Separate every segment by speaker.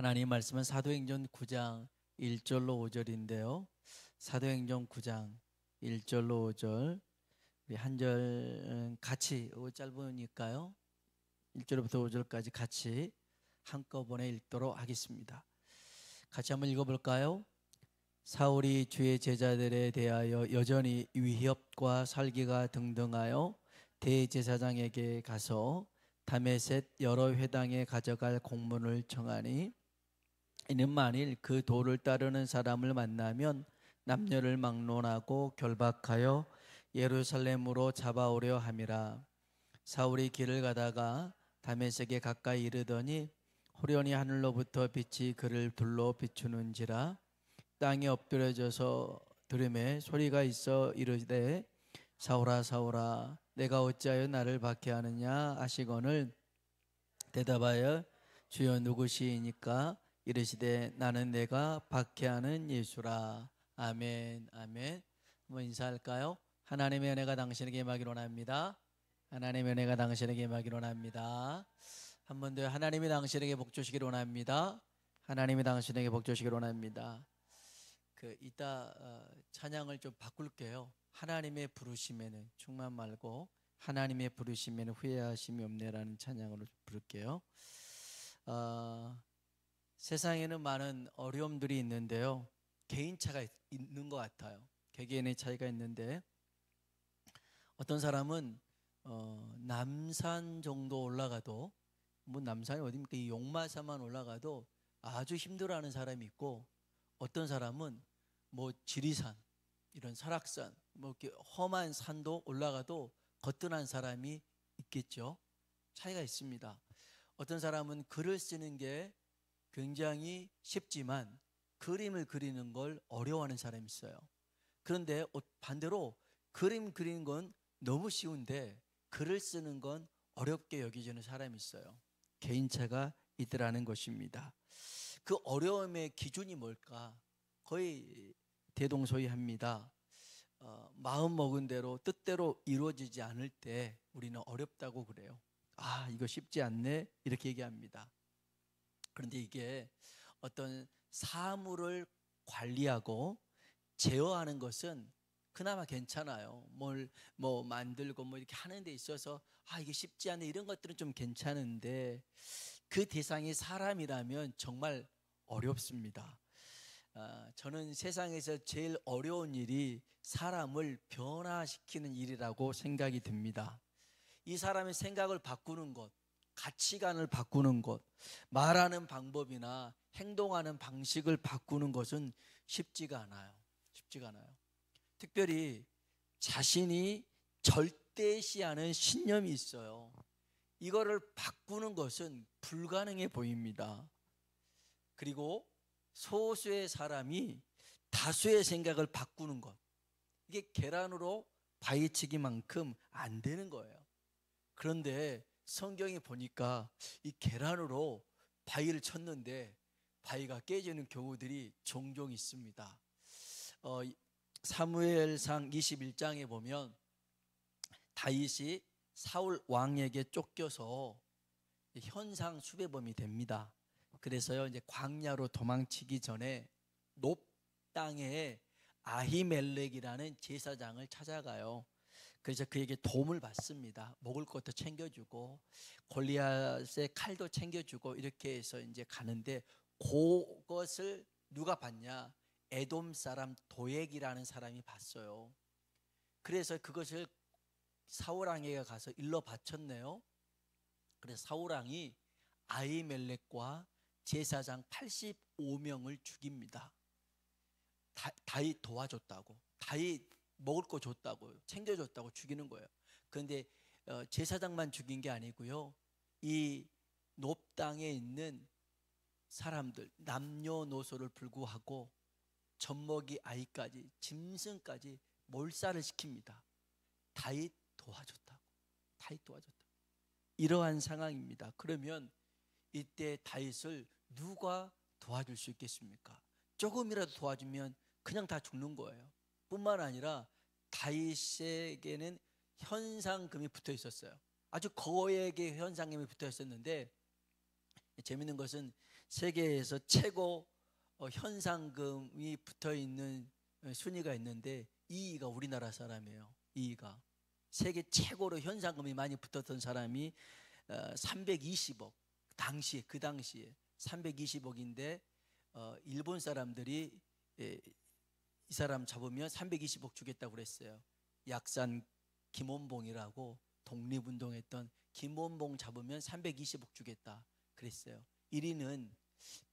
Speaker 1: 하나님 말씀은 사도행전 9장 1절로 5절인데요. 사도행전 9장 1절로 5절 우리 한 절 같이 짧으니까요. 1절부터 5절까지 같이 한꺼번에 읽도록 하겠습니다. 같이 한번 읽어볼까요? 사울이 주의 제자들에 대하여 여전히 위협과 살기가 등등하여 대제사장에게 가서 다메섹 여러 회당에 가져갈 공문을 청하니 이는 만일 그 도를 따르는 사람을 만나면 남녀를 막론하고 결박하여 예루살렘으로 잡아오려 함이라. 사울이 길을 가다가 다메섹에 가까이 이르더니 호련히 하늘로부터 빛이 그를 둘러 비추는지라. 땅에 엎드려져서 들음에 소리가 있어 이르되 사울아 사울아 내가 어찌하여 나를 박해하느냐 하시거늘 대답하여 주여 누구시이니까 이르시되 나는 내가 박해하는 예수라. 아멘. 아멘. 한번 인사할까요? 하나님의 은혜가 당신에게 임하기를 원합니다. 하나님의 은혜가 당신에게 임하기를 원합니다. 한 번 더 하나님이 당신에게 복 주시기를 원합니다. 하나님이 당신에게 복 주시기를 원합니다. 이따 찬양을 좀 바꿀게요. 하나님의 부르심에는 충만 말고 하나님의 부르심에는 후회하심이 없네라는 찬양으로 부를게요. 세상에는 많은 어려움들이 있는데요. 개인차가 있는 것 같아요. 개개인의 차이가 있는데 어떤 사람은 남산 정도 올라가도 뭐 남산이 어디입니까? 이 용마산만 올라가도 아주 힘들어하는 사람이 있고 어떤 사람은 뭐 지리산 이런 설악산 뭐 이렇게 험한 산도 올라가도 거뜬한 사람이 있겠죠. 차이가 있습니다. 어떤 사람은 글을 쓰는 게 굉장히 쉽지만 그림을 그리는 걸 어려워하는 사람이 있어요. 그런데 반대로 그림 그리는 건 너무 쉬운데 글을 쓰는 건 어렵게 여겨지는 사람이 있어요. 개인차가 있더라는 것입니다. 그 어려움의 기준이 뭘까? 거의 대동소이합니다. 마음 먹은 대로 뜻대로 이루어지지 않을 때 우리는 어렵다고 그래요. 아, 이거 쉽지 않네 이렇게 얘기합니다. 그런데 이게 어떤 사물을 관리하고 제어하는 것은 그나마 괜찮아요. 뭘 만들고 이렇게 하는 데 있어서 아, 이게 쉽지 않네 이런 것들은 좀 괜찮은데 그 대상이 사람이라면 정말 어렵습니다. 저는 세상에서 제일 어려운 일이 사람을 변화시키는 일이라고 생각이 듭니다. 이 사람의 생각을 바꾸는 것, 가치관을 바꾸는 것, 말하는 방법이나 행동하는 방식을 바꾸는 것은 쉽지가 않아요. 쉽지가 않아요. 특별히 자신이 절대시하는 신념이 있어요. 이거를 바꾸는 것은 불가능해 보입니다. 그리고 소수의 사람이 다수의 생각을 바꾸는 것, 이게 계란으로 바위치기만큼 안 되는 거예요. 그런데 성경에 보니까 이 계란으로 바위를 쳤는데 바위가 깨지는 경우들이 종종 있습니다. 사무엘상 21장에 보면 다윗이 사울 왕에게 쫓겨서 현상 수배범이 됩니다. 그래서요 이제 광야로 도망치기 전에 높 땅에 아히멜렉이라는 제사장을 찾아가요. 그래서 그에게 도움을 받습니다. 먹을 것도 챙겨주고 골리앗의 칼도 챙겨주고 이렇게 해서 이제 가는데 그것을 누가 봤냐? 에돔 사람 도액이라는 사람이 봤어요. 그래서 그것을 사울 왕에게 가서 일러 바쳤네요. 그래서 사울 왕이 아히멜렉과 제사장 85명을 죽입니다. 다윗 도와줬다고, 다윗 먹을 거 줬다고, 챙겨줬다고 죽이는 거예요. 그런데 제사장만 죽인 게 아니고요, 이 높 땅에 있는 사람들 남녀노소를 불구하고 젖먹이 아이까지 짐승까지 몰살을 시킵니다. 다윗 도와줬다고, 다윗 도와줬다고. 이러한 상황입니다. 그러면 이때 다윗을 누가 도와줄 수 있겠습니까? 조금이라도 도와주면 그냥 다 죽는 거예요. 뿐만 아니라 다윗에게는 현상금이 붙어 있었어요. 아주 거액의 현상금이 붙어 있었는데 재밌는 것은 세계에서 최고 현상금이 붙어 있는 순위가 있는데 2위가 우리나라 사람이에요. 2위가 세계 최고로 현상금이 많이 붙었던 사람이 320억. 그 당시에 320억인데 일본 사람들이 이 사람 잡으면 320억 주겠다고 그랬어요. 약산 김원봉이라고 독립운동했던 김원봉 잡으면 320억 주겠다 그랬어요. 1위는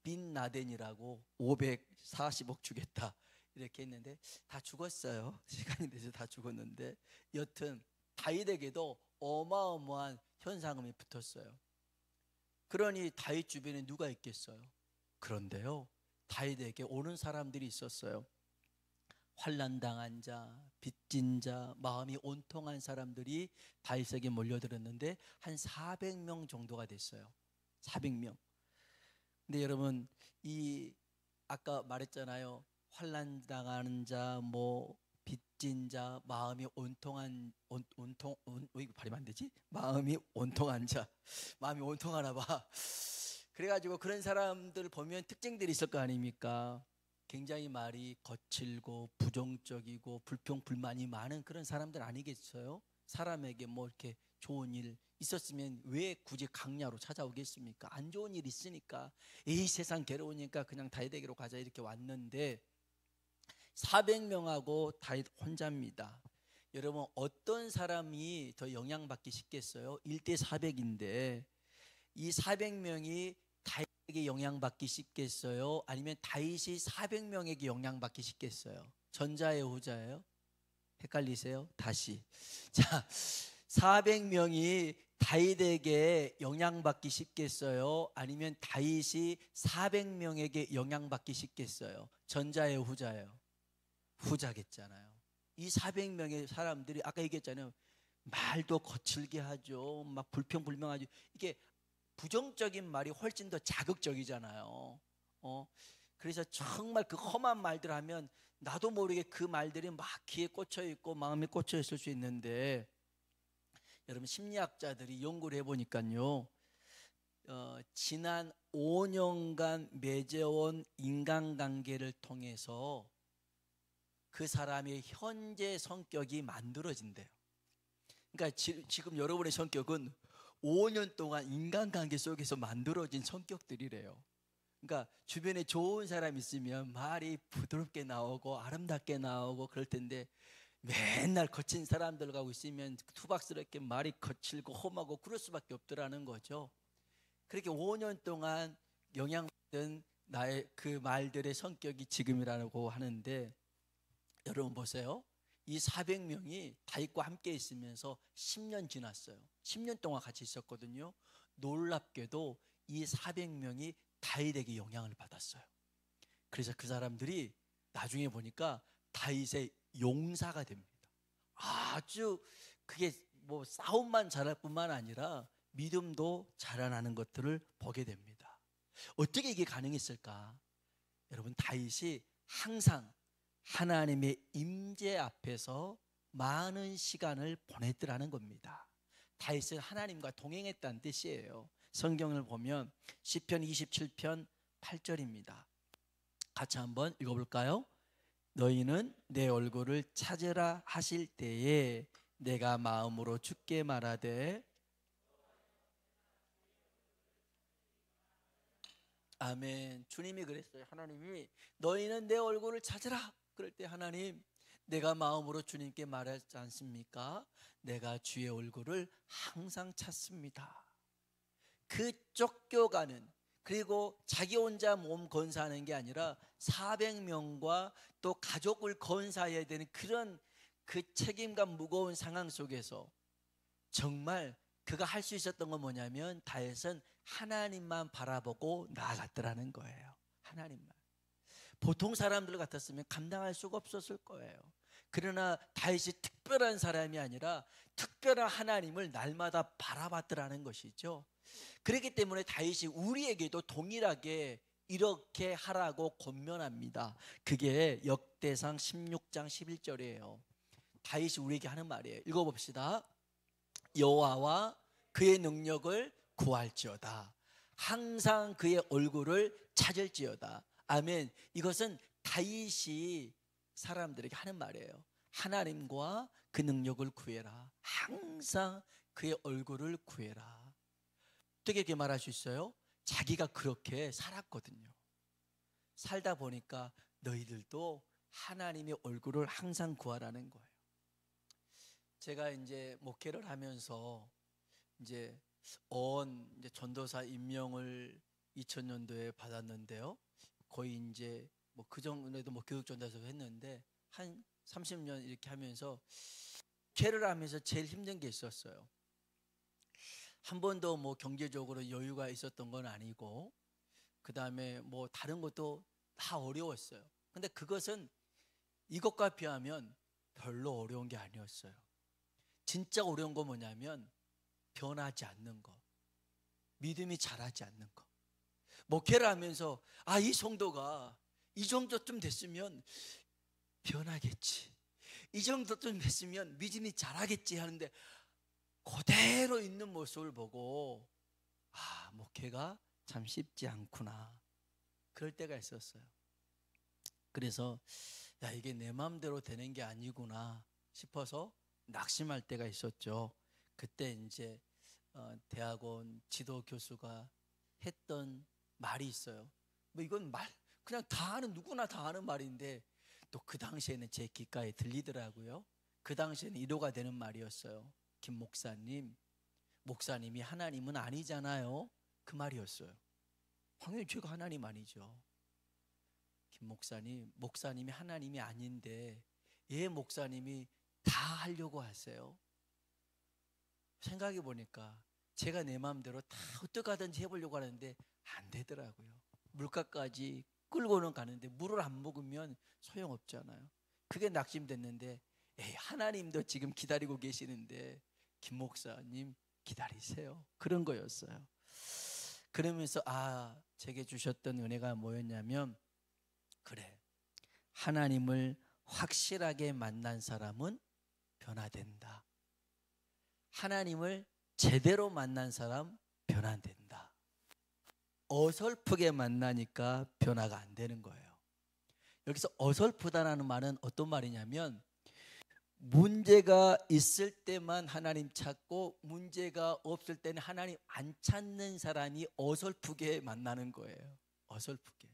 Speaker 1: 빈 라덴이라고 540억 주겠다 이렇게 했는데 다 죽었어요. 시간이 돼서 다 죽었는데 여튼 다윗에게도 어마어마한 현상금이 붙었어요. 그러니 다윗 주변에 누가 있겠어요? 그런데요, 다윗에게 오는 사람들이 있었어요. 환난당한 자, 빚진 자, 마음이 온통한 사람들이 다윗에게 몰려들었는데 한 400명 정도가 됐어요. 400명. 근데 여러분, 이 아까 말했잖아요. 환난당하는 자, 빚진 자, 마음이 온통한 이거 발음 안 되지? 마음이 온통한 자, 마음이 온통하나 봐. 그래가지고 그런 사람들 보면 특징들이 있을 거 아닙니까? 굉장히 말이 거칠고 부정적이고 불평불만이 많은 그런 사람들 아니겠어요? 사람에게 이렇게 좋은 일 있었으면 왜 굳이 강야로 찾아오겠습니까? 안 좋은 일 있으니까, 이 세상 괴로우니까 그냥 다윗에게로 가자 이렇게 왔는데 400명하고 다윗 혼자입니다. 여러분, 어떤 사람이 더 영향받기 쉽겠어요? 1대 400인데 이 400명이 다윗에게 영향받기 쉽겠어요? 아니면 다윗이 400명에게 영향받기 쉽겠어요? 전자예요, 후자예요? 헷갈리세요? 다시. 자, 400명이 다윗에게 영향받기 쉽겠어요? 아니면 다윗이 400명에게 영향받기 쉽겠어요? 전자예요, 후자예요? 후자겠잖아요. 이 400명의 사람들이 아까 얘기했잖아요. 말도 거칠게 하죠. 막 불평불명하죠. 이게 부정적인 말이 훨씬 더 자극적이잖아요. 그래서 정말 그 험한 말들 하면 나도 모르게 그 말들이 막 귀에 꽂혀 있고 마음에 꽂혀 있을 수 있는데, 여러분 심리학자들이 연구를 해보니까요, 지난 5년간 맺어온 인간관계를 통해서 그 사람의 현재 성격이 만들어진대요. 그러니까 지금 여러분의 성격은 5년 동안 인간관계 속에서 만들어진 성격들이래요. 그러니까 주변에 좋은 사람 있으면 말이 부드럽게 나오고 아름답게 나오고 그럴 텐데, 맨날 거친 사람들하고 있으면 투박스럽게 말이 거칠고 험하고 그럴 수밖에 없더라는 거죠. 그렇게 5년 동안 영향받은 나의 그 말들의 성격이 지금이라고 하는데, 여러분 보세요. 이 400명이 다윗과 함께 있으면서 10년 지났어요. 10년 동안 같이 있었거든요. 놀랍게도 이 400명이 다윗에게 영향을 받았어요. 그래서 그 사람들이 나중에 보니까 다윗의 용사가 됩니다. 아주 그게 싸움만 잘할 뿐만 아니라 믿음도 자라나는 것들을 보게 됩니다. 어떻게 이게 가능했을까? 여러분, 다윗이 항상 하나님의 임재 앞에서 많은 시간을 보냈더라는 겁니다. 다윗은 하나님과 동행했다는 뜻이에요. 성경을 보면 시편 27편 8절입니다. 같이 한번 읽어볼까요? 너희는 내 얼굴을 찾으라 하실 때에 내가 마음으로 주께 말하되, 아멘. 주님이 그랬어요. 하나님이 너희는 내 얼굴을 찾으라. 그럴 때 하나님, 내가 마음으로 주님께 말하지 않습니까? 내가 주의 얼굴을 항상 찾습니다. 그 쫓겨가는, 그리고 자기 혼자 몸 건사하는 게 아니라 400명과 또 가족을 건사해야 되는 그런 그 책임감 무거운 상황 속에서 정말 그가 할 수 있었던 건 뭐냐면, 다윗은 하나님만 바라보고 나아갔더라는 거예요. 하나님만. 보통 사람들 같았으면 감당할 수가 없었을 거예요. 그러나 다윗이 특별한 사람이 아니라 특별한 하나님을 날마다 바라봤더라는 것이죠. 그렇기 때문에 다윗이 우리에게도 동일하게 이렇게 하라고 권면합니다. 그게 역대상 16장 11절이에요. 다윗이 우리에게 하는 말이에요. 읽어봅시다. 여호와와 그의 능력을 구할지어다. 항상 그의 얼굴을 찾을지어다. 아멘. 이것은 다윗이 사람들에게 하는 말이에요. 하나님과 그 능력을 구해라. 항상 그의 얼굴을 구해라. 어떻게 이렇게 말할 수 있어요? 자기가 그렇게 살았거든요. 살다 보니까 너희들도 하나님의 얼굴을 항상 구하라는 거예요. 제가 이제 목회를 하면서 이제 전도사 임명을 2000년도에 받았는데요. 거의 이제 뭐 그전에도 뭐 교육 전도사도 했는데 한 30년 이렇게 하면서 목회를 하면서 제일 힘든 게 있었어요. 한 번도 뭐 경제적으로 여유가 있었던 건 아니고, 그 다음에 뭐 다른 것도 다 어려웠어요. 근데 그것은 이것과 비하면 별로 어려운 게 아니었어요. 진짜 어려운 건 뭐냐면 변하지 않는 거, 믿음이 자라지 않는 거. 목회를 하면서 이 성도가 이 정도쯤 됐으면 변하겠지, 이 정도쯤 됐으면 믿음이 자라겠지 하는데 그대로 있는 모습을 보고 목회가 참 쉽지 않구나, 그럴 때가 있었어요. 그래서 이게 내 마음대로 되는 게 아니구나 싶어서 낙심할 때가 있었죠. 그때 이제 대학원 지도 교수가 했던 말이 있어요. 뭐 이건 그냥 다 아는, 누구나 다 아는 말인데 또 그 당시에는 제 귓가에 들리더라고요. 그 당시에는 위로가 되는 말이었어요. 김 목사님이 하나님은 아니잖아요, 그 말이었어요. 당연히 제가 하나님 아니죠. 김 목사님이 하나님이 아닌데 목사님이 다 하려고 하세요. 생각해 보니까 제가 내 마음대로 다 어떻게 하든지 해보려고 하는데 안 되더라고요. 물가까지 끌고는 가는데 물을 안 먹으면 소용없잖아요. 그게 낙심됐는데 하나님도 지금 기다리고 계시는데 김 목사님 기다리세요, 그런 거였어요. 그러면서 제게 주셨던 은혜가 뭐였냐면, 그래, 하나님을 확실하게 만난 사람은 변화된다. 하나님을 제대로 만난 사람 변화된다. 어설프게 만나니까 변화가 안 되는 거예요. 여기서 어설프다라는 말은 어떤 말이냐면, 문제가 있을 때만 하나님 찾고 문제가 없을 때는 하나님 안 찾는 사람이 어설프게 만나는 거예요. 어설프게.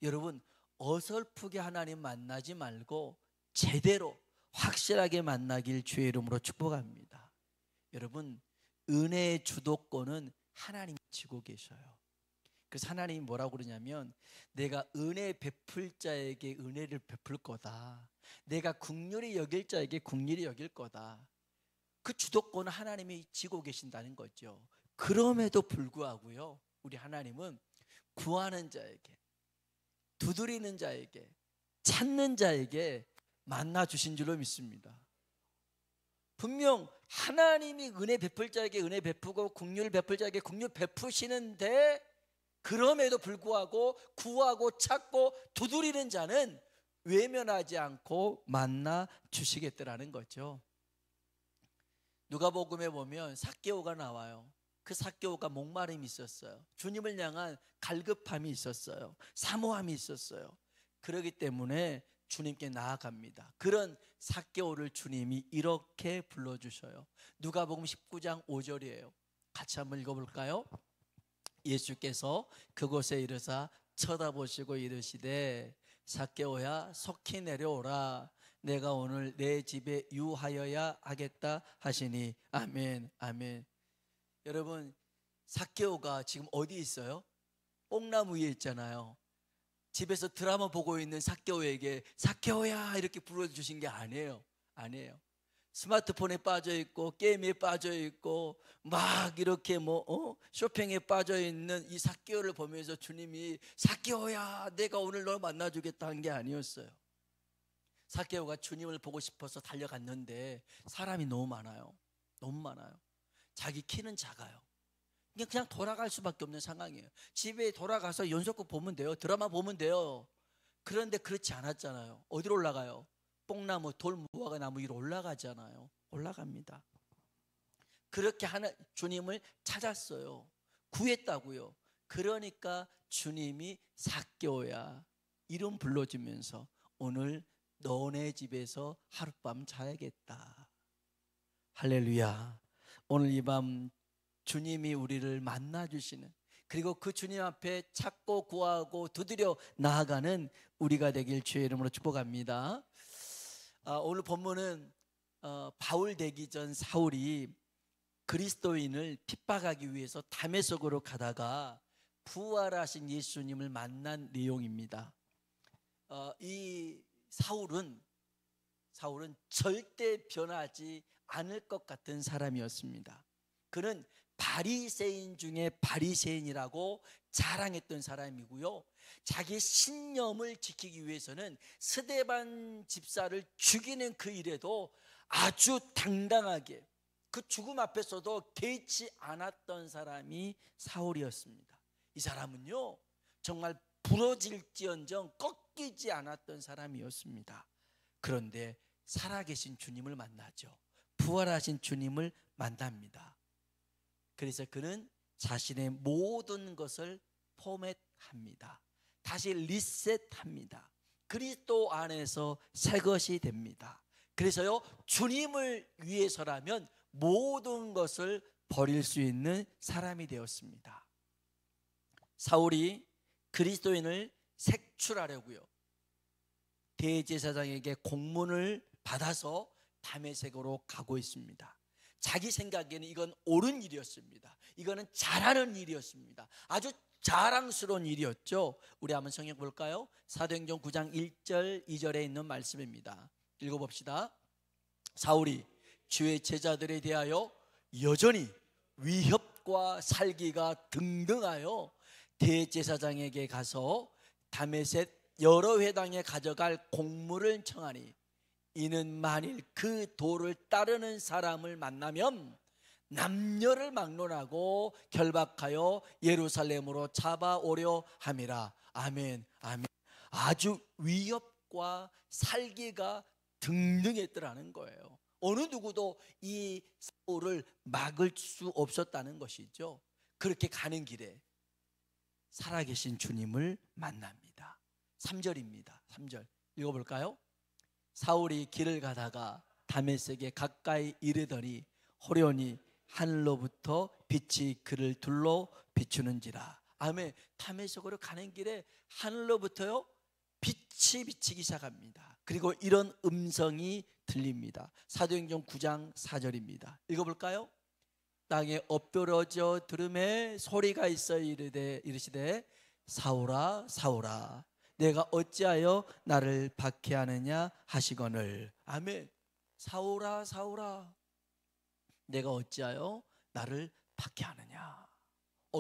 Speaker 1: 여러분, 어설프게 하나님 만나지 말고 제대로 확실하게 만나길 주의 이름으로 축복합니다. 여러분, 은혜의 주도권은 하나님이 지고 계셔요. 그래서 하나님이 뭐라고 그러냐면, 내가 은혜 베풀 자에게 은혜를 베풀 거다, 내가 긍휼히 여길 자에게 긍휼히 여길 거다. 그 주도권은 하나님이 지고 계신다는 거죠. 그럼에도 불구하고요, 우리 하나님은 구하는 자에게, 두드리는 자에게, 찾는 자에게 만나 주신 줄로 믿습니다. 분명 하나님이 은혜 베풀 자에게 은혜 베푸고 긍휼 베풀 자에게 긍휼 베푸시는데, 그럼에도 불구하고 구하고 찾고 두드리는 자는 외면하지 않고 만나 주시겠다라는 거죠. 누가복음에 보면 삭개오가 나와요. 그 삭개오가 목마름이 있었어요. 주님을 향한 갈급함이 있었어요. 사모함이 있었어요. 그렇기 때문에 주님께 나아갑니다. 그런 삭개오를 주님이 이렇게 불러주셔요. 누가복음 19장 5절이에요. 같이 한번 읽어볼까요? 예수께서 그곳에 이르사 쳐다보시고 이르시되, 삭개오야 속히 내려오라, 내가 오늘 내 집에 유하여야 하겠다 하시니. 아멘, 아멘. 여러분, 삭개오가 지금 어디 있어요? 뽕나무 위에 있잖아요. 집에서 드라마 보고 있는 삭개오에게 삭개오야 이렇게 불러주신 게 아니에요. 스마트폰에 빠져 있고 게임에 빠져 있고 막 이렇게 쇼핑에 빠져 있는 이 삭개오를 보면서 주님이 삭개오야 내가 오늘 널 만나주겠다 한 게 아니었어요. 삭개오가 주님을 보고 싶어서 달려갔는데 사람이 너무 많아요. 자기 키는 작아요. 그냥 돌아갈 수밖에 없는 상황이에요. 집에 돌아가서 연속극 보면 돼요. 드라마 보면 돼요. 그런데 그렇지 않았잖아요. 어디로 올라가요? 뽕나무, 돌무화과 나무 위로 올라가잖아요. 올라갑니다. 그렇게 주님을 찾았어요. 구했다고요. 그러니까 주님이 삭개오야 이름 불러주면서 오늘 너네 집에서 하룻밤 자야겠다. 할렐루야. 오늘 이 밤 주님이 우리를 만나주시는, 그리고 그 주님 앞에 찾고 구하고 두드려 나아가는 우리가 되길 주의 이름으로 축복합니다. 오늘 본문은 바울 되기 전 사울이 그리스도인을 핍박하기 위해서 다메섹으로 가다가 부활하신 예수님을 만난 내용입니다. 이 사울은 절대 변하지 않을 것 같은 사람이었습니다. 그는 바리새인 중에 바리새인이라고 자랑했던 사람이고요, 자기 신념을 지키기 위해서는 스데반 집사를 죽이는 그 일에도 아주 당당하게 그 죽음 앞에서도 개의치 않았던 사람이 사울이었습니다. 이 사람은요 정말 부러질지언정 꺾이지 않았던 사람이었습니다. 그런데 살아계신 주님을 만나죠. 부활하신 주님을 만납니다. 그래서 그는 자신의 모든 것을 포맷합니다. 다시 리셋합니다. 그리스도 안에서 새 것이 됩니다. 그래서요 주님을 위해서라면 모든 것을 버릴 수 있는 사람이 되었습니다. 사울이 그리스도인을 색출하려고요 대제사장에게 공문을 받아서 다메섹으로 가고 있습니다. 자기 생각에는 이건 옳은 일이었습니다. 이거는 잘하는 일이었습니다. 아주 자랑스러운 일이었죠. 우리 한번 성경 볼까요? 사도행전 9장 1절 2절에 있는 말씀입니다. 읽어봅시다. 사울이 주의 제자들에 대하여 여전히 위협과 살기가 등등하여 대제사장에게 가서 다메섹 여러 회당에 가져갈 공물을 청하니 이는 만일 그 도를 따르는 사람을 만나면 남녀를 막론하고 결박하여 예루살렘으로 잡아오려 함이라. 아멘, 아멘. 아주 위협과 살기가 등등했더라는 거예요. 어느 누구도 이 사울을 막을 수 없었다는 것이죠. 그렇게 가는 길에 살아계신 주님을 만납니다. 3절입니다. 3절 읽어볼까요? 사울이 길을 가다가 다메섹에 가까이 이르더니 호련히 하늘로부터 빛이 그를 둘러 비추는지라. 아멘. 다메섹으로 가는 길에 하늘로부터요 빛이 비치기 시작합니다. 그리고 이런 음성이 들립니다. 사도행전 9장 4절입니다. 읽어볼까요? 땅에 엎드러져 들음에 소리가 있어 이르시되 사울아 사울아 내가 어찌하여 나를 박해하느냐 하시거늘. 아멘. 사울아 사울아 내가 어찌하여 나를 박해하느냐.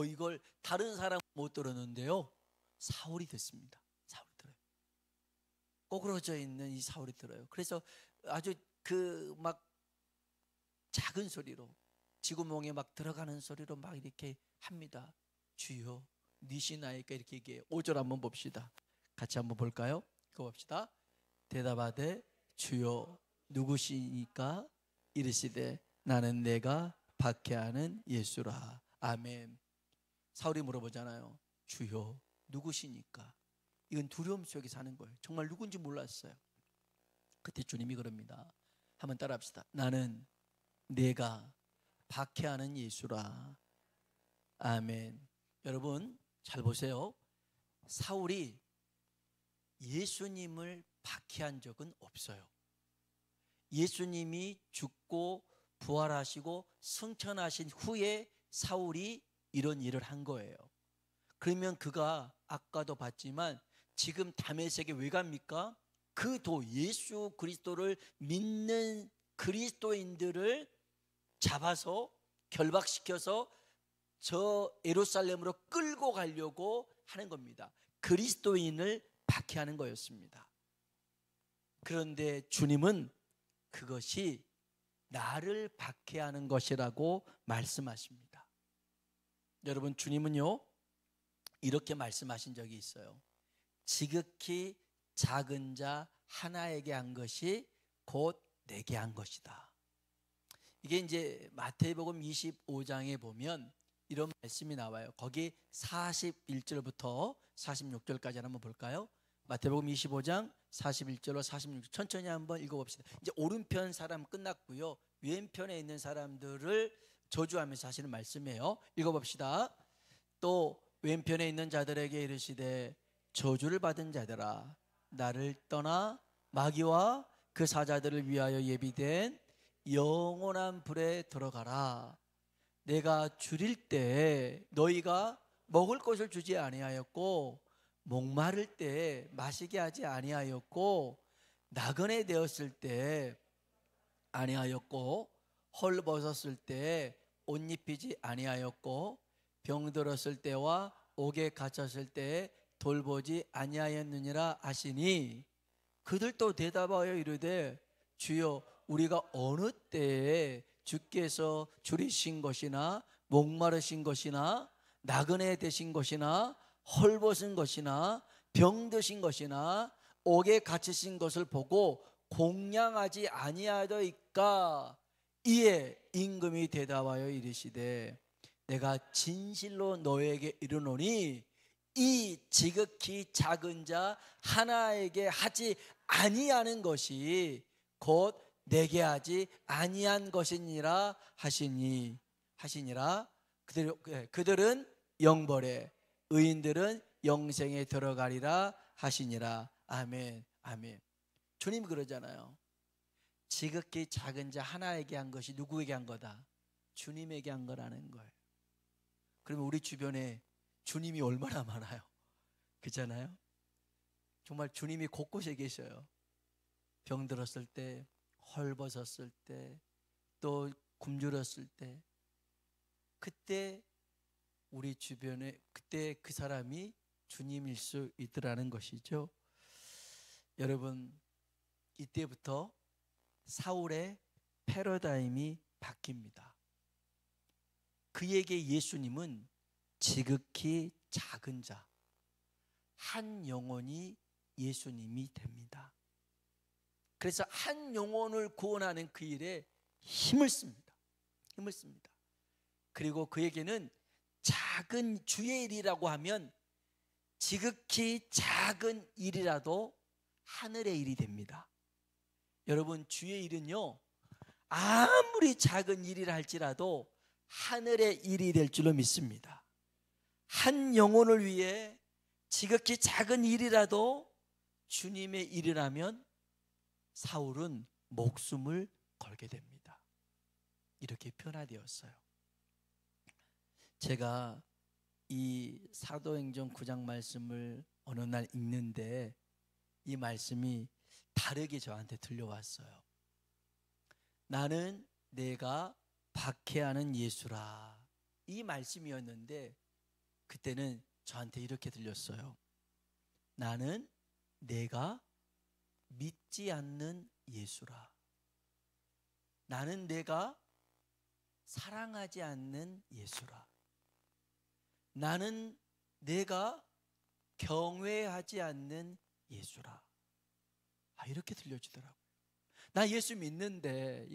Speaker 1: 이걸 다른 사람 못 들었는데요 사울이 듣습니다. 사울이 들어요. 꼬그러져 있는 이 사울이 들어요. 그래서 아주 그 막 작은 소리로 지구멍에 막 들어가는 소리로 막 이렇게 합니다. 주여 니시나이까 이렇게 얘기해요. 5절 한번 봅시다. 같이 한번 볼까요? 읽어 봅시다. 대답하되 주여 누구시니까 이르시되 나는 내가 박해하는 예수라. 아멘. 사울이 물어보잖아요. 주여 누구시니까. 이건 두려움 속에 사는 거예요. 정말 누군지 몰랐어요. 그때 주님이 그럽니다. 한번 따라합시다. 나는 내가 박해하는 예수라. 아멘. 여러분 잘 보세요. 사울이 예수님을 박해한 적은 없어요. 예수님이 죽고 부활하시고 승천하신 후에 사울이 이런 일을 한 거예요. 그러면 그가 아까도 봤지만 지금 다메섹에 왜 갑니까? 그 도 예수 그리스도를 믿는 그리스도인들을 잡아서 결박시켜서 저 예루살렘으로 끌고 가려고 하는 겁니다. 그리스도인을 박해하는 거였습니다. 그런데 주님은 그것이 나를 박해하는 것이라고 말씀하십니다. 여러분 주님은요 이렇게 말씀하신 적이 있어요. 지극히 작은 자 하나에게 한 것이 곧 내게 한 것이다. 이게 이제 마태복음 25장에 보면 이런 말씀이 나와요. 거기 41절부터 46절까지 한번 볼까요? 마태복음 25장 41절로 46절 천천히 한번 읽어봅시다. 이제 오른편 사람 끝났고요. 왼편에 있는 사람들을 저주하면서 하시는 말씀이에요. 읽어봅시다. 또 왼편에 있는 자들에게 이르시되 저주를 받은 자들아 나를 떠나 마귀와 그 사자들을 위하여 예비된 영원한 불에 들어가라. 내가 줄일 때 너희가 먹을 것을 주지 아니하였고 목마를 때 마시게 하지 아니하였고 나그네 되었을 때 아니하였고 헐벗었을 때 옷 입히지 아니하였고 병들었을 때와 옥에 갇혔을 때 돌보지 아니하였느니라 하시니 그들도 대답하여 이르되 주여 우리가 어느 때에 주께서 줄이신 것이나 목마르신 것이나 나그네 되신 것이나 헐벗은 것이나 병드신 것이나 옥에 갇히신 것을 보고 공양하지 아니하더이까. 이에 임금이 대답하여 이르시되 내가 진실로 너에게 이르노니 이 지극히 작은 자 하나에게 하지 아니하는 것이 곧 내게 하지 아니한 것이니라 하시니라. 그들은 영벌에 의인들은 영생에 들어가리라 하시니라. 아멘. 아멘. 주님 그러잖아요. 지극히 작은 자 하나에게 한 것이 누구에게 한 거다? 주님에게 한 거라는 거예요. 그러면 우리 주변에 주님이 얼마나 많아요? 그렇잖아요? 정말 주님이 곳곳에 계셔요. 병들었을 때, 헐벗었을 때, 또 굶주렸을 때, 그때 우리 주변에 그때 그 사람이 주님일 수 있더라는 것이죠. 여러분, 이때부터 사울의 패러다임이 바뀝니다. 그에게 예수님은 지극히 작은 자, 한 영혼이 예수님이 됩니다. 그래서 한 영혼을 구원하는 그 일에 힘을 씁니다. 힘을 씁니다. 그리고 그에게는 작은 주의 일이라고 하면 지극히 작은 일이라도 하늘의 일이 됩니다. 여러분, 주의 일은요, 아무리 작은 일이라 할지라도 하늘의 일이 될 줄로 믿습니다. 한 영혼을 위해 지극히 작은 일이라도 주님의 일이라면 사울은 목숨을 걸게 됩니다. 이렇게 변화되었어요. 제가 이 사도행전 9장 말씀을 어느 날 읽는데 이 말씀이 다르게 저한테 들려왔어요. 나는 내가 박해하는 예수라, 이 말씀이었는데 그때는 저한테 이렇게 들렸어요. 나는 내가 믿지 않는 예수라. 나는 내가 사랑하지 않는 예수라. 나는 내가 경외하지 않는 예수라. 이렇게 들려지더라고요. 나 예수 믿는데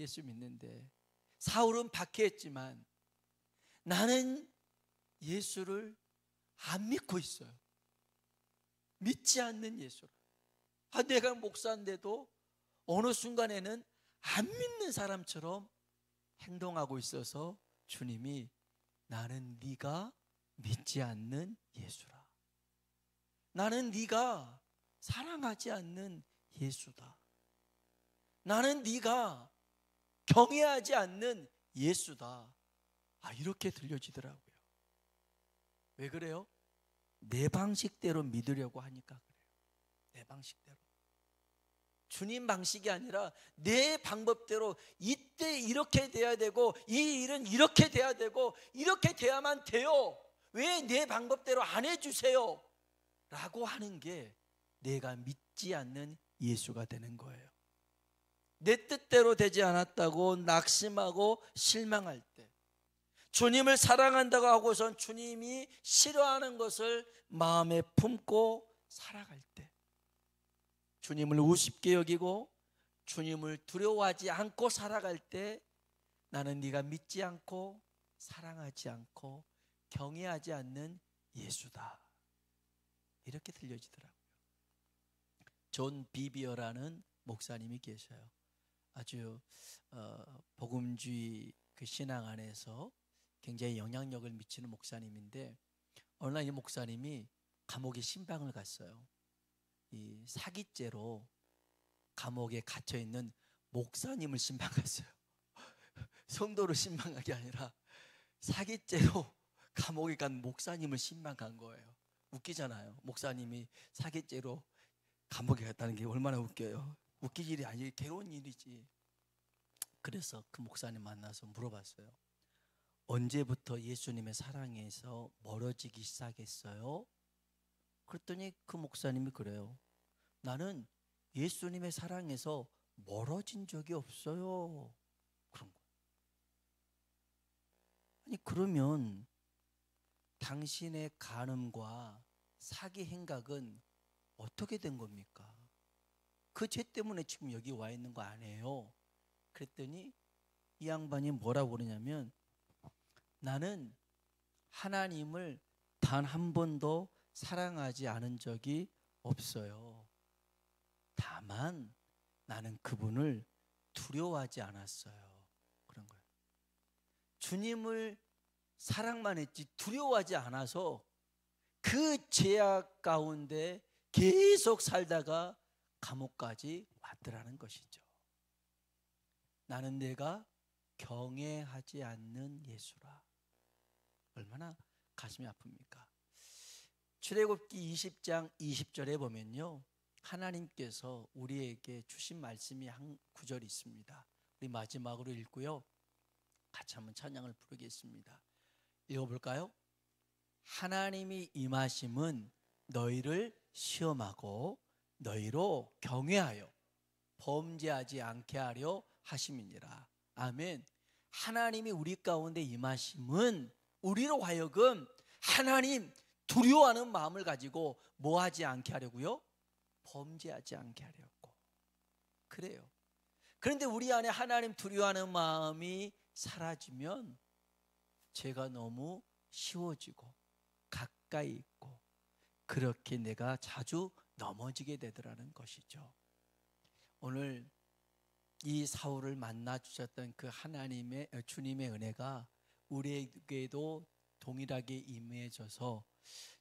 Speaker 1: 사울은 박해했지만 나는 예수를 안 믿고 있어요. 믿지 않는 예수를. 내가 목사인데도 어느 순간에는 안 믿는 사람처럼 행동하고 있어서 주님이 나는 네가 믿지 않는 예수라. 나는 네가 사랑하지 않는 예수다. 나는 네가 경외하지 않는 예수다. 이렇게 들려지더라고요. 왜 그래요? 내 방식대로 믿으려고 하니까 그래요. 내 방식대로. 주님 방식이 아니라 내 방법대로 이때 이렇게 돼야 되고 이 일은 이렇게 돼야 되고 이렇게 돼야만 돼요. 왜 내 방법대로 안 해주세요? 라고 하는 게 내가 믿지 않는 예수가 되는 거예요. 내 뜻대로 되지 않았다고 낙심하고 실망할 때, 주님을 사랑한다고 하고선 주님이 싫어하는 것을 마음에 품고 살아갈 때, 주님을 우습게 여기고 주님을 두려워하지 않고 살아갈 때 나는 네가 믿지 않고 사랑하지 않고 경외하지 않는 예수다. 이렇게 들려지더라고요. 존 비비어라는 목사님이 계셔요. 아주 복음주의 그 신앙 안에서 굉장히 영향력을 미치는 목사님인데, 어느 날 이 목사님이 감옥에 신방을 갔어요. 이 사기죄로 감옥에 갇혀 있는 목사님을 신방 갔어요. 성도를 신방한 게 아니라 사기죄로 감옥에 간 목사님을 신방 간 거예요. 웃기잖아요. 목사님이 사기죄로 감옥에 갔다는 게 얼마나 웃겨요. 웃길 일이 아니고 괴로운 일이지. 그래서 그 목사님 만나서 물어봤어요. 언제부터 예수님의 사랑에서 멀어지기 시작했어요? 그랬더니 그 목사님이 그래요. 나는 예수님의 사랑에서 멀어진 적이 없어요. 그런 거예요. 아니, 그러면 당신의 간음과 사기 행각은 어떻게 된 겁니까? 그 죄 때문에 지금 여기 와 있는 거 아니에요? 그랬더니 이 양반이 뭐라고 그러냐면, 나는 하나님을 단 한 번도 사랑하지 않은 적이 없어요. 다만 나는 그분을 두려워하지 않았어요. 그런 거예요. 주님을 사랑만 했지 두려워하지 않아서 그 죄악 가운데 계속 살다가 감옥까지 왔더라는 것이죠. 나는 내가 경외하지 않는 예수라. 얼마나 가슴이 아픕니까? 출애굽기 20장 20절에 보면요, 하나님께서 우리에게 주신 말씀이 한 구절이 있습니다. 우리 마지막으로 읽고요, 같이 한번 찬양을 부르겠습니다. 읽어볼까요? 하나님이 임하심은 너희를 시험하고 너희로 경외하여 범죄하지 않게 하려 하심이니라. 아멘. 하나님이 우리 가운데 임하심은 우리로 하여금 하나님 두려워하는 마음을 가지고 뭐 하지 않게 하려고요? 범죄하지 않게 하려고. 그래요. 그런데 우리 안에 하나님 두려워하는 마음이 사라지면 죄가 너무 쉬워지고 가까이 있고 그렇게 내가 자주 넘어지게 되더라는 것이죠. 오늘 이 사울을 만나 주셨던 그 하나님의 주님의 은혜가 우리에게도 동일하게 임해져서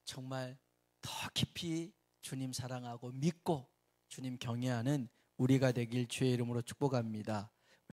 Speaker 1: 정말 더 깊이 주님 사랑하고 믿고 주님 경외하는 우리가 되길 주의 이름으로 축복합니다.